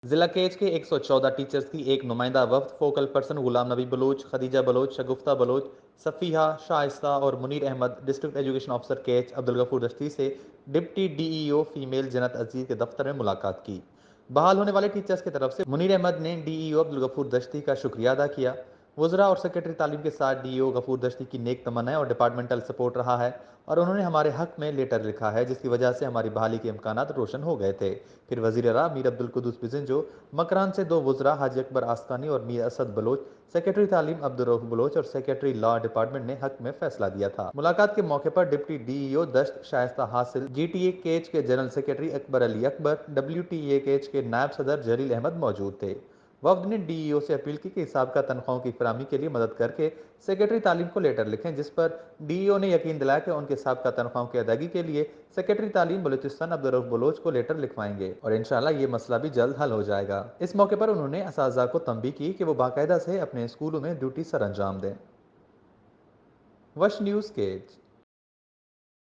जिला केज के 114 टीचर्स की एक नुमाइंदा वफ्द फोकल पर्सन गुलाम नबी बलोच, खदीजा बलोच, शगुफ्ता बलोच, सफ़ीहा, शाइस्ता और Munir Ahmed district education officer Kech Abdul Ghafoor Dashti से डिप्टी डीईओ फीमेल जन्नत अजीज के दफ्तर में मुलाकात की। बहाल होने वाले टीचर्स की तरफ से मुनीर अहमद ने डीईओ अब्दुल गफूर दश्ती का शुक्रिया अदा किया। वज़रा और सेक्रेटरी तालीम के साथ डीईओ गफूर दश्ती की नेक तमन्नाएं और डिपार्टमेंटल सपोर्ट रहा है और उन्होंने हमारे हक में लेटर लिखा है जिसकी वजह से हमारी बहाली के इम्कान रोशन हो गए थे। फिर वजीर अला मीर अब्दुल कुद्दूस बिजन जो मकरान से दो वज़रा हाजी अकबर आस्तानी और मीर असद बलोच, सेक्रेटरी तालीम अब्दुल रऊफ बलोच और सेक्रेटरी लॉ डिपार्टमेंट ने हक में फैसला दिया था। मुलाकात के मौके पर डिप्टी डीईओ दश्त शाइस्ता हासिल, जीटीए केच के general secretary Akbar Ali Akbar, WTA केच के नायब सदर जलील अहमद मौजूद थे। वफ्द ने डीईओ से अपील की कि हिसाब का तनख्वाहों की फराहमी के लिए मदद करके सेक्रेटरी तालीम को लेटर लिखें, जिस पर डीईओ ने यकीन दिलाया कि उनके हिसाब का तनख्वाहों की अदायगी के लिए सेक्रेटरी तालीम बलूचिस्तान अब्दुल रऊफ बलोच को लेटर लिखवाएंगे और इंशाल्लाह ये मसला भी जल्द हल हो जाएगा। इस मौके पर उन्होंने असातिज़ा को तंबीह की कि वो बाकायदा से अपने स्कूलों में ड्यूटी सर अंजाम दें। वश न्यूज़ केज।